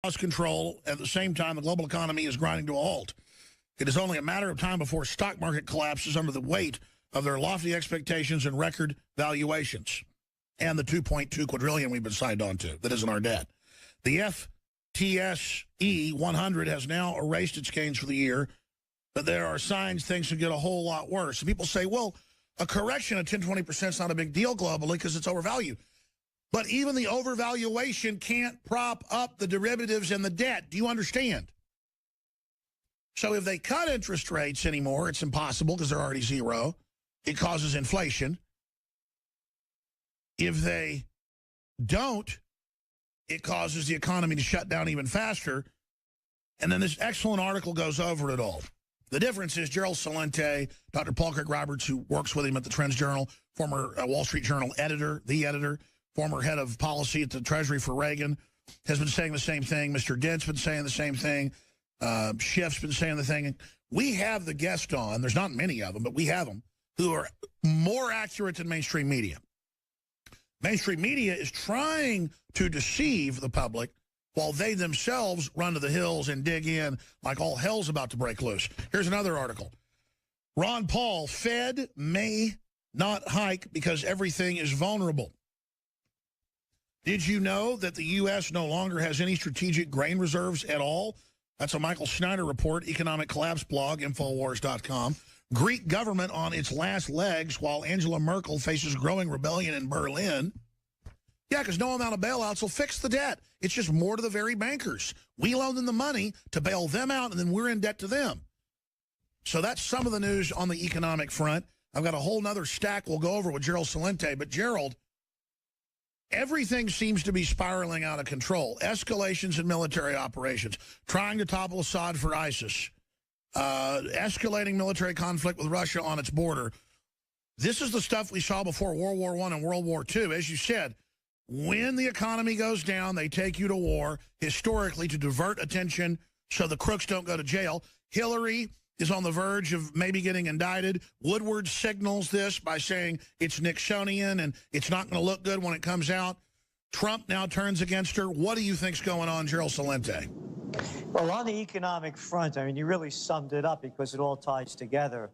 lost control. At the same time, the global economy is grinding to a halt. It is only a matter of time before stock market collapses under the weight of their lofty expectations and record valuations and the 2.2 quadrillion we've been signed on to that isn't our debt. The FTSE 100 has now erased its gains for the year, but there are signs things could get a whole lot worse. And people say, well, a correction of 10-20% is not a big deal globally because it's overvalued. But even the overvaluation can't prop up the derivatives and the debt. Do you understand? So if they cut interest rates anymore, it's impossible because they're already zero. It causes inflation. If they don't, it causes the economy to shut down even faster. And then this excellent article goes over it all. The difference is Gerald Celente, Dr. Paul Craig Roberts, who works with him at the Trends Journal, former Wall Street Journal editor, former head of policy at the Treasury for Reagan, has been saying the same thing. Mr. Dent's been saying the same thing. Schiff's been saying the thing. We have the guest on. There's not many of them, but we have them, who are more accurate than mainstream media. Mainstream media is trying to deceive the public while they themselves run to the hills and dig in like all hell's about to break loose. Here's another article. Ron Paul, Fed may not hike because everything is vulnerable. Did you know that the U.S. no longer has any strategic grain reserves at all? That's a Michael Schneider report, Economic Collapse blog, Infowars.com. Greek government on its last legs while Angela Merkel faces growing rebellion in Berlin. Yeah, because no amount of bailouts will fix the debt. It's just more to the very bankers. We loan them the money to bail them out, and then we're in debt to them. So that's some of the news on the economic front. I've got a whole nother stack we'll go over with Gerald Celente. But, Gerald, everything seems to be spiraling out of control. Escalations in military operations, trying to topple Assad for ISIS, escalating military conflict with Russia on its border. This is the stuff we saw before World War I and World War II. As you said, when the economy goes down, they take you to war, historically, to divert attention so the crooks don't go to jail. Hillary is on the verge of maybe getting indicted. Woodward signals this by saying it's Nixonian and it's not going to look good when it comes out. Trump now turns against her. What do you think's going on, Gerald Celente? Well, on the economic front, I mean, you really summed it up because it all ties together.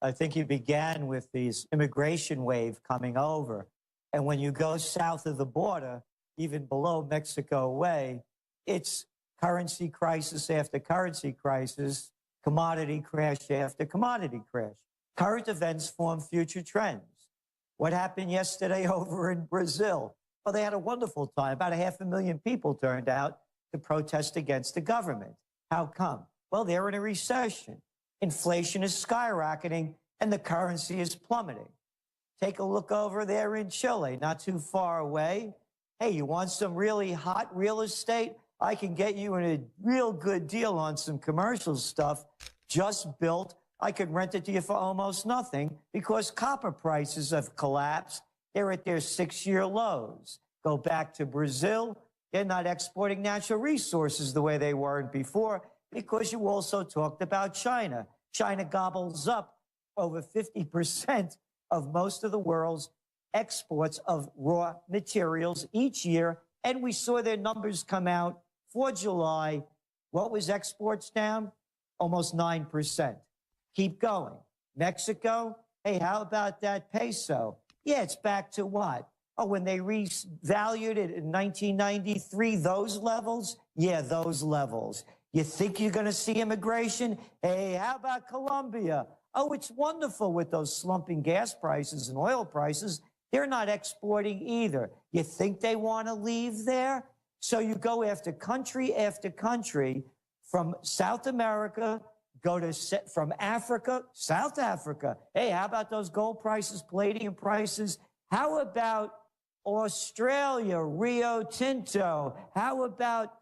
I think you began with these immigration wave coming over. And when you go south of the border, even below Mexico way, it's currency crisis after currency crisis, commodity crash after commodity crash. Current events form future trends. What happened yesterday over in Brazil? Well, they had a wonderful time. About 500,000 people turned out to protest against the government. How come? Well, they're in a recession. Inflation is skyrocketing and the currency is plummeting. Take a look over there in Chile, not too far away. Hey, you want some really hot real estate? I can get you in a real good deal on some commercial stuff just built. I could rent it to you for almost nothing because copper prices have collapsed. They're at their 6-year lows. Go back to Brazil. They're not exporting natural resources the way they weren't before because you also talked about China. China gobbles up over 50% of most of the world's exports of raw materials each year. And we saw their numbers come out for July. What was exports down? Almost 9%. Keep going. Mexico, hey, how about that peso? Yeah, it's back to what? Oh, when they revalued it in 1993, those levels? Yeah, those levels. You think you're going to see immigration? Hey, how about Colombia? Oh, it's wonderful with those slumping gas prices and oil prices. They're not exporting either. You think they want to leave there? So you go after country from South America, from Africa, South Africa. Hey, how about those gold prices, palladium prices? How about Australia, Rio Tinto? How about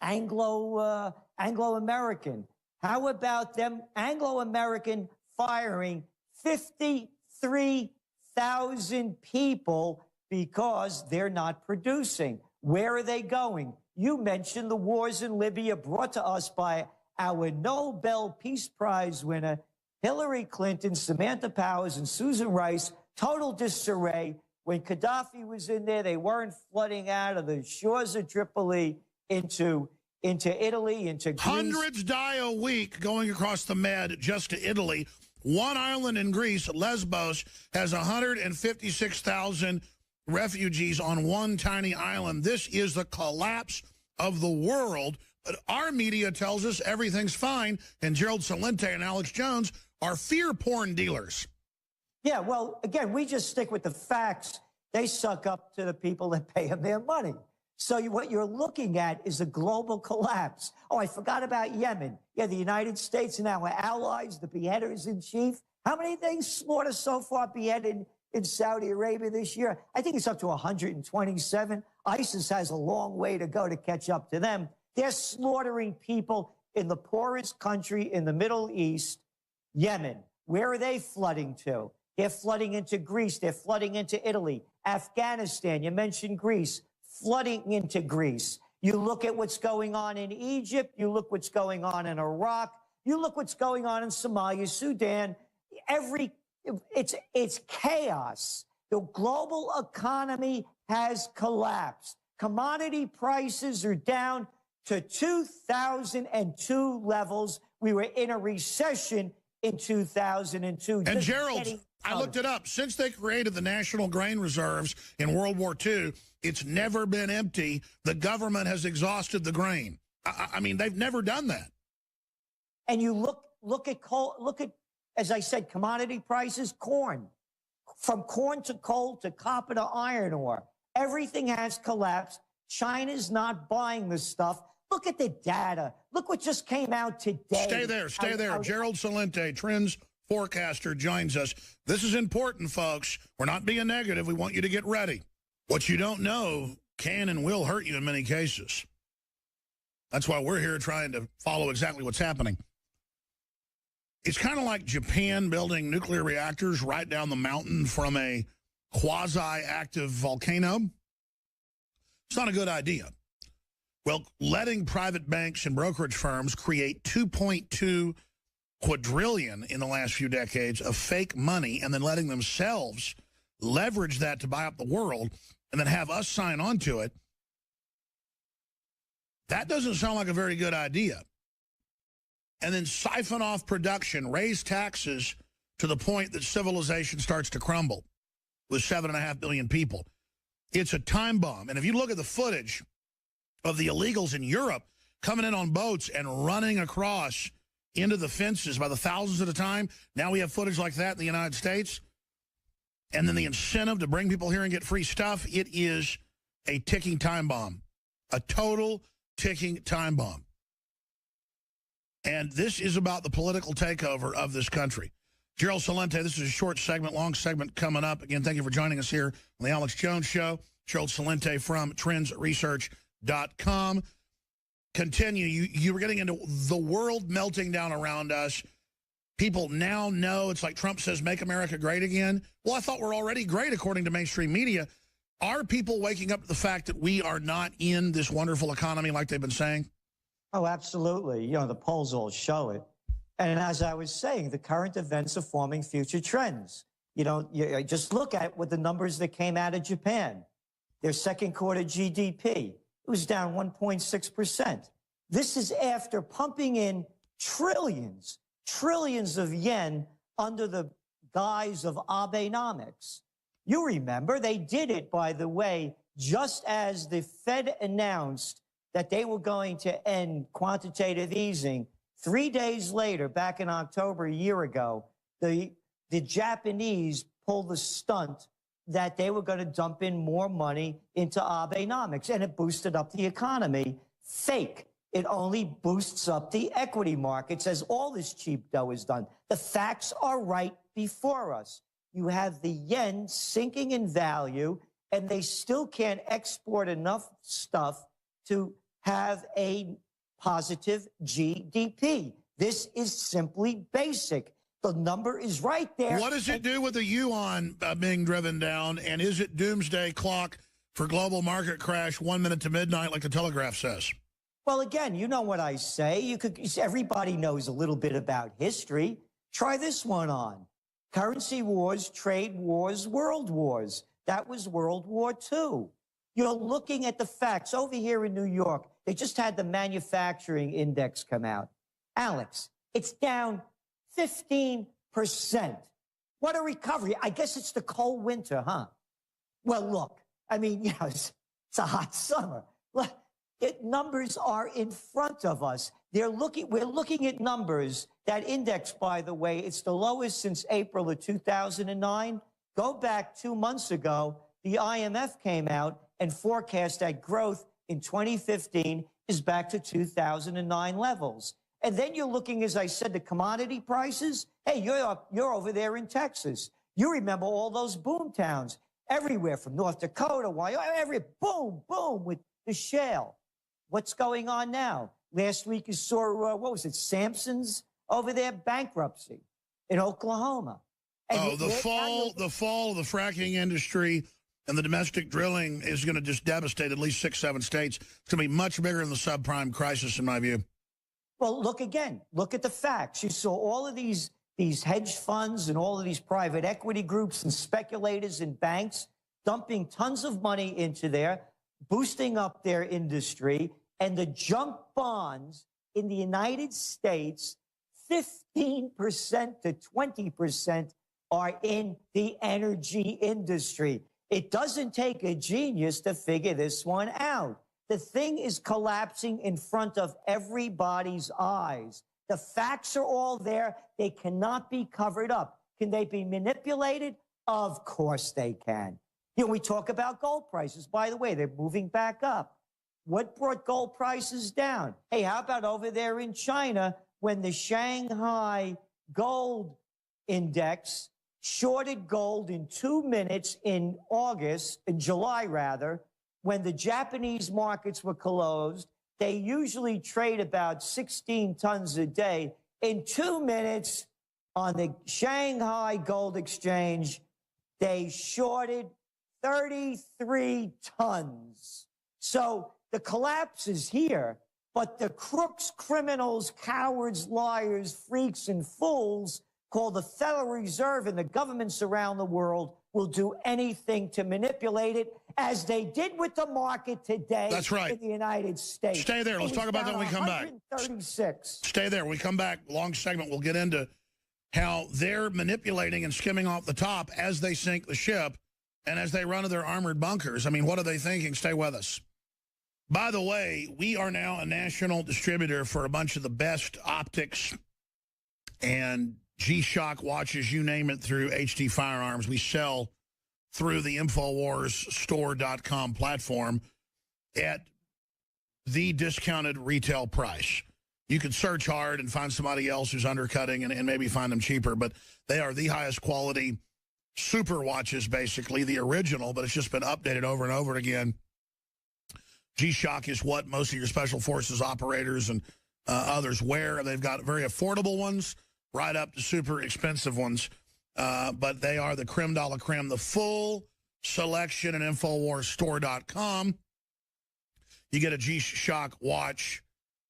Anglo-American? How about them Anglo-American firing 53,000 people because they're not producing? Where are they going? You mentioned the wars in Libya brought to us by our Nobel Peace Prize winner, Hillary Clinton, Samantha Powers, and Susan Rice. Total disarray. When Gaddafi was in there, they weren't flooding out of the shores of Tripoli into into Italy, into Greece. Hundreds die a week going across the Med just to Italy. One island in Greece, Lesbos, has 156,000 refugees on one tiny island. This is the collapse of the world. But our media tells us everything's fine, and Gerald Celente and Alex Jones are fear porn dealers. Yeah, well, again, we just stick with the facts. They suck up to the people that pay them their money. So what you're looking at is a global collapse. Oh, I forgot about Yemen. Yeah, the United States and our allies, the beheaders in chief. How many things slaughtered so far beheaded in Saudi Arabia this year? I think it's up to 127. ISIS has a long way to go to catch up to them. They're slaughtering people in the poorest country in the Middle East, Yemen. Where are they flooding to? They're flooding into Greece. They're flooding into Italy. Afghanistan, you mentioned Greece, flooding into Greece. You look at what's going on in Egypt. You look what's going on in Iraq. You look what's going on in Somalia, Sudan. It's chaos. The global economy has collapsed. Commodity prices are down to 2002 levels. We were in a recession in 2002. And Gerald, I looked it up. Since they created the National Grain Reserves in World War II, it's never been empty. The government has exhausted the grain. I mean, they've never done that. And you look at coal, look at, as I said, commodity prices, corn. From corn to coal to copper to iron ore. Everything has collapsed. China's not buying this stuff. Look at the data. Look what just came out today. Stay there. Stay there. Gerald Celente, Trends forecaster, joins us. This is important, folks. We're not being negative. We want you to get ready. What you don't know can and will hurt you in many cases. That's why we're here trying to follow exactly what's happening. It's kind of like Japan building nuclear reactors right down the mountain from a quasi-active volcano. It's not a good idea. Well, letting private banks and brokerage firms create 2.2 quadrillion in the last few decades of fake money and then letting themselves leverage that to buy up the world and then have us sign on to it, that doesn't sound like a very good idea. And then siphon off production, raise taxes to the point that civilization starts to crumble with 7.5 billion people. It's a time bomb. And if you look at the footage of the illegals in Europe coming in on boats and running across into the fences by the thousands at a time, now we have footage like that in the United States. And then the incentive to bring people here and get free stuff, it is a ticking time bomb, a total ticking time bomb. And this is about the political takeover of this country. Gerald Celente, this is a short segment, long segment coming up. Again, thank you for joining us here on the Alex Jones Show. Gerald Celente from trendsresearch.com. Continue. You were getting into the world melting down around us. People now know, it's like Trump says, make America great again. Well, I thought we're already great according to mainstream media. Are people waking up to the fact that we are not in this wonderful economy like they've been saying? Oh, absolutely. You know, the polls all show it. And as I was saying, the current events are forming future trends. You know, you just look at what the numbers that came out of Japan. Their second quarter GDP, it was down 1.6%. This is after pumping in trillions of yen under the guise of Abenomics. You remember, they did it, by the way, just as the Fed announced that they were going to end quantitative easing. 3 days later, back in October a year ago, the Japanese pulled the stunt that they were going to dump in more money into Abenomics, and it boosted up the economy. Fake. It only boosts up the equity markets as all this cheap dough is done. The facts are right before us. You have the yen sinking in value, and they still can't export enough stuff to have a positive GDP. This is simply basic. The number is right there. What does it do with the yuan being driven down, and is it doomsday clock for global market crash 1 minute to midnight like the Telegraph says? Well, again, you know what I say. Everybody knows a little bit about history. Try this one on. Currency wars, trade wars, world wars. That was World War II. You're looking at the facts. Over here in New York, they just had the manufacturing index come out. Alex, it's down 15%. What a recovery. I guess it's the cold winter, huh? Well, look, I mean, you know, it's a hot summer. Look, numbers are in front of us. We're looking at numbers. That index, by the way, it's the lowest since April of 2009. Go back 2 months ago, the IMF came out and forecast that growth in 2015 is back to 2009 levels. And then you're looking, as I said, the commodity prices. Hey, you're over there in Texas. You remember all those boom towns everywhere from North Dakota, Wyoming, boom, boom, with the shale. What's going on now? Last week you saw, what was it, Samson's over there, bankruptcy in Oklahoma. And the fall of the fracking industry and the domestic drilling is going to just devastate at least 6, 7 states. It's going to be much bigger than the subprime crisis, in my view. Well, look again. Look at the facts. You saw all of these hedge funds and all of these private equity groups and speculators and banks dumping tons of money into there, boosting up their industry, and the junk bonds in the United States, 15% to 20% are in the energy industry. It doesn't take a genius to figure this one out. The thing is collapsing in front of everybody's eyes. The facts are all there. They cannot be covered up. Can they be manipulated? Of course they can. You know, we talk about gold prices. By the way, they're moving back up. What brought gold prices down? Hey, how about over there in China when the Shanghai Gold Index shorted gold in 2 minutes in July rather, when the Japanese markets were closed? They usually trade about 16 tons a day. In 2 minutes on the Shanghai Gold Exchange, they shorted 33 tons. So the collapse is here, but the crooks, criminals, cowards, liars, freaks, and fools called the Federal Reserve and the governments around the world will do anything to manipulate it, as they did with the market today. That's right. In the United States. Stay there. Let's talk about that when we come back. 136. Stay there. When we come back, long segment, we'll get into how they're manipulating and skimming off the top as they sink the ship and as they run to their armored bunkers. I mean, what are they thinking? Stay with us. By the way, we are now a national distributor for a bunch of the best optics and G-Shock watches, you name it, through HD Firearms. We sell through the InfoWarsStore.com platform at the discounted retail price. You could search hard and find somebody else who's undercutting and maybe find them cheaper, but they are the highest quality super watches, basically, the original, but it's just been updated over and over again. G-Shock is what most of your Special Forces operators and others wear. They've got very affordable ones, right up to super expensive ones. But they are the creme de la creme, the full selection at InfoWarsStore.com. You get a G-Shock watch.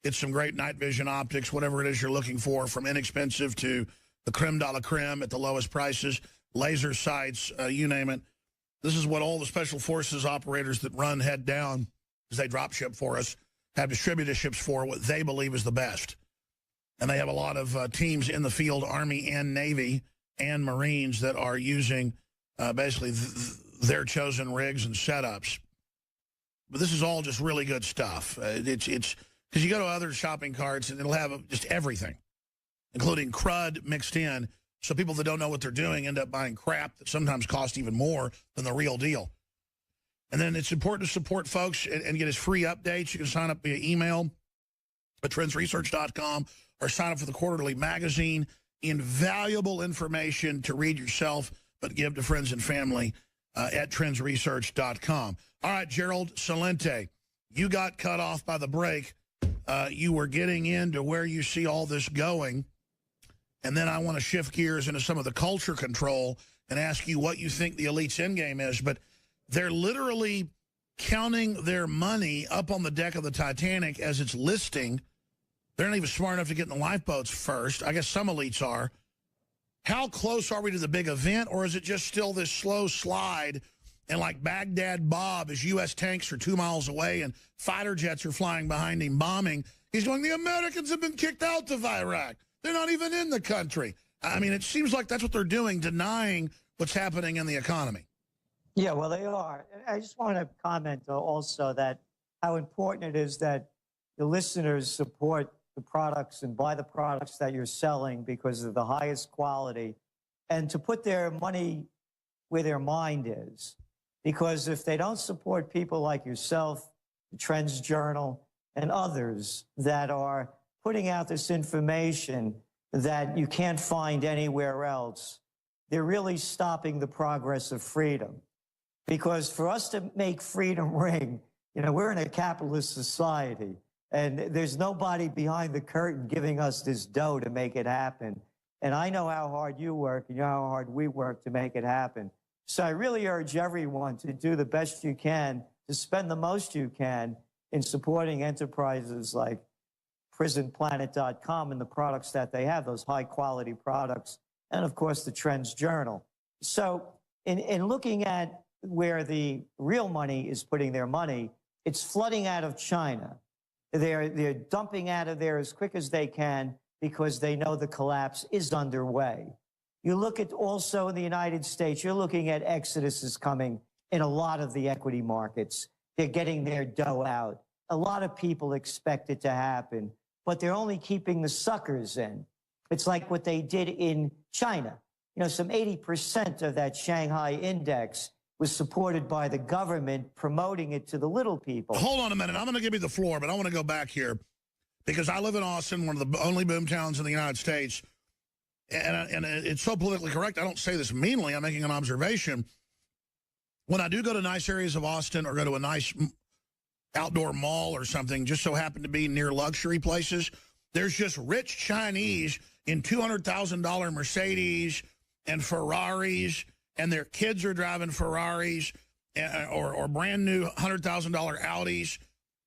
It's some great night vision optics, whatever it is you're looking for, from inexpensive to the creme de la creme at the lowest prices, laser sights, you name it. This is what all the Special Forces operators that run head down, as they drop ship for us, have distributorships for what they believe is the best. And they have a lot of teams in the field, Army and Navy and Marines, that are using basically their chosen rigs and setups. But this is all just really good stuff. It's because you go to other shopping carts and it'll have just everything, including crud mixed in. So people that don't know what they're doing end up buying crap that sometimes costs even more than the real deal. And then it's important to support folks and get us free updates. You can sign up via email at trendsresearch.com or sign up for the quarterly magazine. Invaluable information to read yourself, but give to friends and family at trendsresearch.com. All right, Gerald Celente, you got cut off by the break. You were getting into where you see all this going. And then I want to shift gears into some of the culture control and ask you what you think the elite's endgame is. But they're literally counting their money up on the deck of the Titanic as it's listing. They're not even smart enough to get in the lifeboats first. I guess some elites are. How close are we to the big event, or is it just still this slow slide and like Baghdad Bob, as U.S. tanks are 2 miles away and fighter jets are flying behind him bombing, he's going, the Americans have been kicked out of Iraq. They're not even in the country. I mean, it seems like that's what they're doing, denying what's happening in the economy. Yeah, well, they are. I just want to comment also that how important it is that the listeners support the products and buy the products that you're selling because of the highest quality, and to put their money where their mind is. Because if they don't support people like yourself, the Trends Journal, and others that are putting out this information that you can't find anywhere else, they're really stopping the progress of freedom. Because for us to make freedom ring, you know, we're in a capitalist society, and there's nobody behind the curtain giving us this dough to make it happen. And I know how hard you work, and you know how hard we work to make it happen. So I really urge everyone to do the best you can, to spend the most you can in supporting enterprises like prisonplanet.com and the products that they have, those high-quality products, and, of course, the Trends Journal. So in looking at where the real money is putting their money, it's flooding out of China. They're dumping out of there as quick as they can because they know the collapse is underway. You look at also in the United States, you're looking at exoduses coming in a lot of the equity markets. They're getting their dough out. A lot of people expect it to happen, but they're only keeping the suckers in. It's like what they did in China. You know, some 80% of that Shanghai index was supported by the government, promoting it to the little people. Hold on a minute. I'm going to give you the floor, but I want to go back here because I live in Austin, one of the only boom towns in the United States. And it's so politically correct. I don't say this meanly. I'm making an observation. When I do go to nice areas of Austin or go to a nice outdoor mall or something, just so happen to be near luxury places, there's just rich Chinese in $200,000 Mercedes and Ferraris, and their kids are driving Ferraris or brand new $100,000 Audis.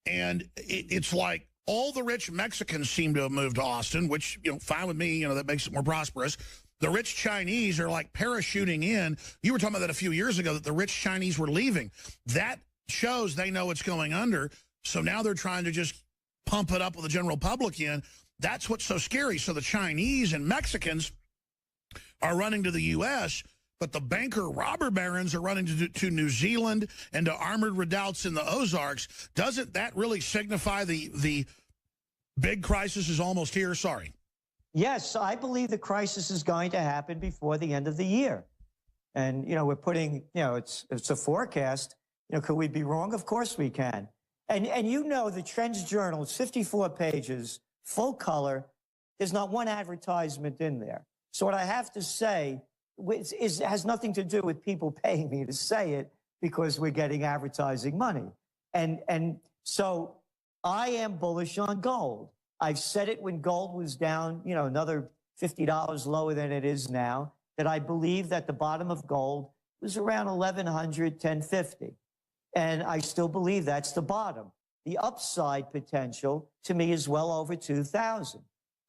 And it's like all the rich Mexicans seem to have moved to Austin, which, you know, fine with me, you know, that makes it more prosperous. The rich Chinese are like parachuting in. You were talking about that a few years ago, that the rich Chinese were leaving. That shows they know it's going under. So now they're trying to just pump it up with the general public in. That's what's so scary. So the Chinese and Mexicans are running to the U.S., but the banker robber barons are running to New Zealand and to armored redoubts in the Ozarks. Doesn't that really signify the big crisis is almost here? Sorry. Yes, I believe the crisis is going to happen before the end of the year. And, you know, we're putting, you know, it's a forecast. You know, could we be wrong? Of course we can. And you know, the Trends Journal, it's 54 pages, full color. There's not one advertisement in there. So what I have to say has nothing to do with people paying me to say it, because we're getting advertising money. And so I am bullish on gold. I've said it when gold was down, you know, another $50 lower than it is now, that I believe that the bottom of gold was around 1,100, 1,050. And I still believe that's the bottom. The upside potential to me is well over 2,000.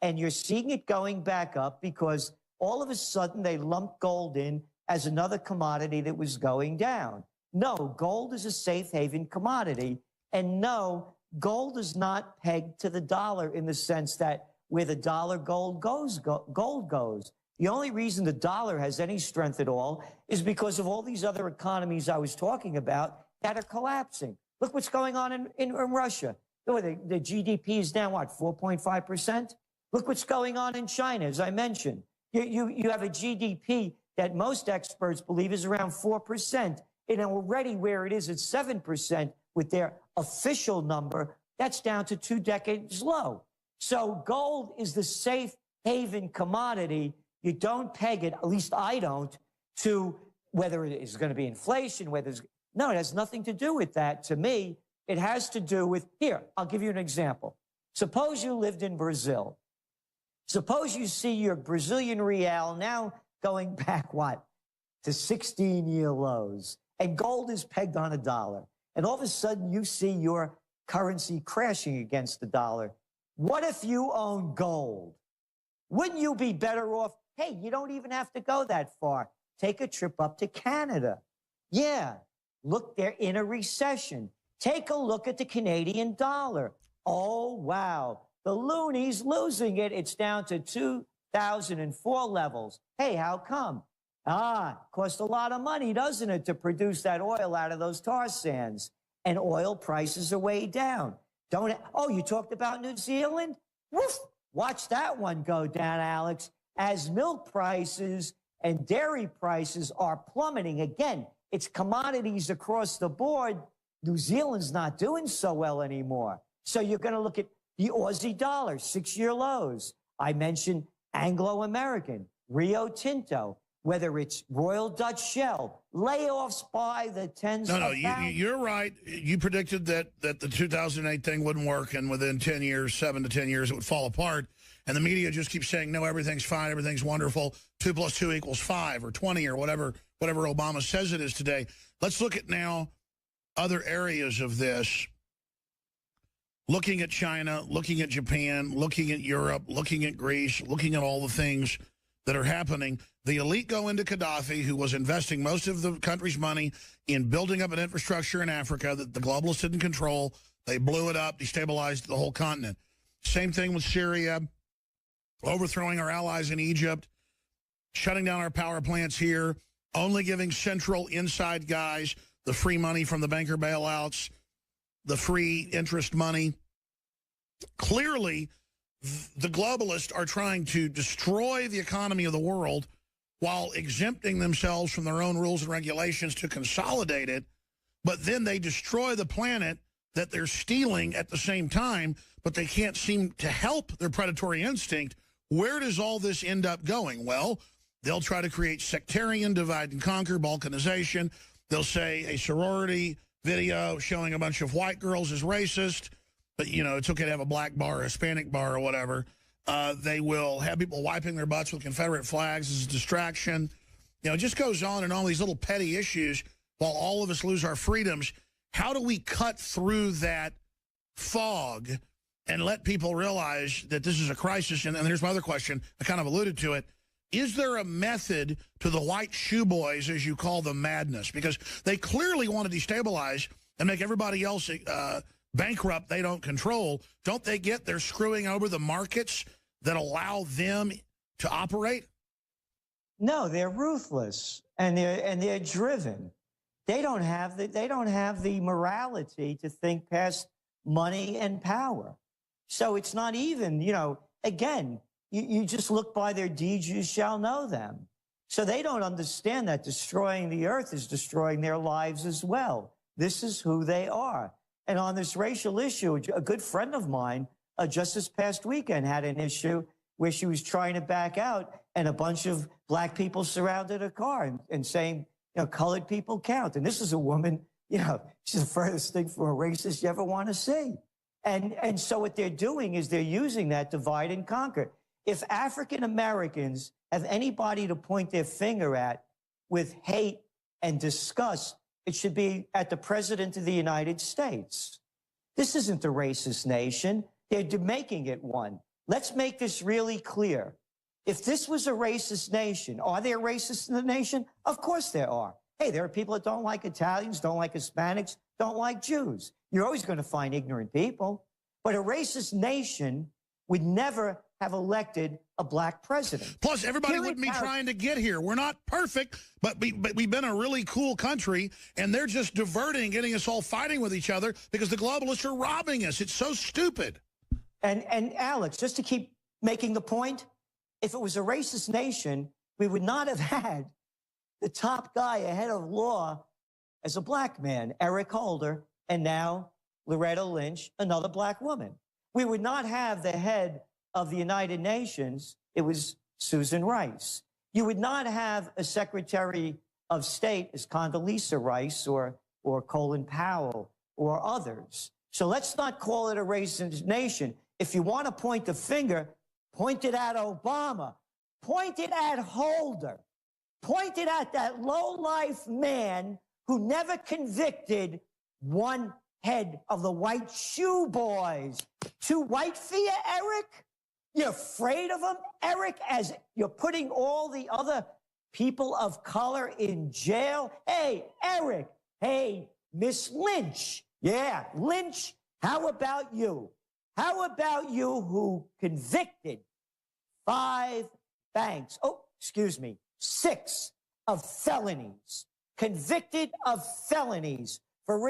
And you're seeing it going back up because all of a sudden they lumped gold in as another commodity that was going down. No, gold is a safe haven commodity. And no, gold is not pegged to the dollar in the sense that where the dollar gold goes, gold goes. The only reason the dollar has any strength at all is because of all these other economies I was talking about that are collapsing. Look what's going on in Russia. The GDP is down, what, 4.5%? Look what's going on in China, as I mentioned. You have a GDP that most experts believe is around 4%. And already where it is at 7% with their official number, that's down to 2 decades low. So gold is the safe haven commodity. You don't peg it, at least I don't, to whether it is going to be inflation, whether it's... No, it has nothing to do with that. To me, it has to do with... Here, I'll give you an example. Suppose you lived in Brazil. Suppose you see your Brazilian real now going back, what, to 16-year lows, and gold is pegged on $1. And all of a sudden you see your currency crashing against the dollar. What if you own gold? Wouldn't you be better off? Hey, you don't even have to go that far. Take a trip up to Canada. Yeah, Look, they're in a recession. Take a look at the Canadian dollar. Oh, wow. The loony's losing it. It's down to 2004 levels. Hey, how come? Cost a lot of money, doesn't it, to produce that oil out of those tar sands? And oil prices are way down. You talked about New Zealand? Woof! Watch that one go down, Alex, as milk prices and dairy prices are plummeting. Again, it's commodities across the board. New Zealand's not doing so well anymore. So you're going to look at the Aussie dollar, 6-year lows. I mentioned Anglo-American, Rio Tinto, whether it's Royal Dutch Shell, layoffs by the tens of thousands. You're right. You predicted that the 2008 thing wouldn't work, and within 10 years, 7 to 10 years, it would fall apart. And the media just keeps saying, no, everything's fine, everything's wonderful, 2 + 2 = 5 or 20 or whatever Obama says it is today. Let's look at now other areas of this. Looking at China, looking at Japan, looking at Europe, looking at Greece, looking at all the things that are happening. The elite go into Gaddafi, who was investing most of the country's money in building up an infrastructure in Africa that the globalists didn't control. They blew it up, destabilized the whole continent. Same thing with Syria, overthrowing our allies in Egypt, shutting down our power plants here, only giving central inside guys the free money from the banker bailouts, the free interest money. Clearly, the globalists are trying to destroy the economy of the world while exempting themselves from their own rules and regulations to consolidate it, but then they destroy the planet that they're stealing at the same time, but they can't seem to help their predatory instinct. Where does all this end up going? Well, they'll try to create sectarian divide and conquer, balkanization. They'll say a sorority video showing a bunch of white girls is racist, but, you know, it's okay to have a black bar, a Hispanic bar, or whatever. They will have people wiping their butts with Confederate flags as a distraction. You know, it just goes on and on, these little petty issues while all of us lose our freedoms. How do we cut through that fog and let people realize that this is a crisis? And here's my other question. I kind of alluded to it. Is there a method to the white shoe boys, as you call them, madness? Because they clearly want to destabilize and make everybody else bankrupt they don't control. Don't they get they're screwing over the markets that allow them to operate? No, they're ruthless and they're driven. They don't have the morality to think past money and power. So it's not even, you know, again, you just look by their deeds, you shall know them. So they don't understand that destroying the earth is destroying their lives as well. This is who they are. And on this racial issue, a good friend of mine, just this past weekend, had an issue where she was trying to back out, and a bunch of black people surrounded her car and saying, you know, colored people count. And this is a woman, you know, she's the furthest thing from a racist you ever want to see. And so what they're doing is they're using that divide and conquer. If African Americans have anybody to point their finger at with hate and disgust, it should be at the President of the United States. This isn't a racist nation. They're making it one. Let's make this really clear. If this was a racist nation, are there racists in the nation? Of course there are. Hey, there are people that don't like Italians, don't like Hispanics, don't like Jews. You're always going to find ignorant people. But a racist nation would never have elected a black president. Plus, everybody wouldn't be trying to get here. We're not perfect, but we've been a really cool country, and they're just diverting, getting us all fighting with each other because the globalists are robbing us. It's so stupid. And Alex, just to keep making the point, if it was a racist nation, we would not have had the top guy ahead of law as a black man, Eric Holder, and now Loretta Lynch, another black woman. We would not have the head of the United Nations. It was Susan Rice. You would not have a Secretary of State as Condoleezza Rice or Colin Powell or others. So let's not call it a racist nation. If you want to point the finger, point it at Obama. Point it at Holder. Point it at that low-life man who never convicted one head of the white shoe boys. Too white for you, Eric? You're afraid of them, Eric, as you're putting all the other people of color in jail? Hey, Eric, Hey, Miss Lynch. Yeah, Lynch, how about you? How about you who convicted 5 banks? Oh, excuse me, 6 of felonies. Convicted of felonies for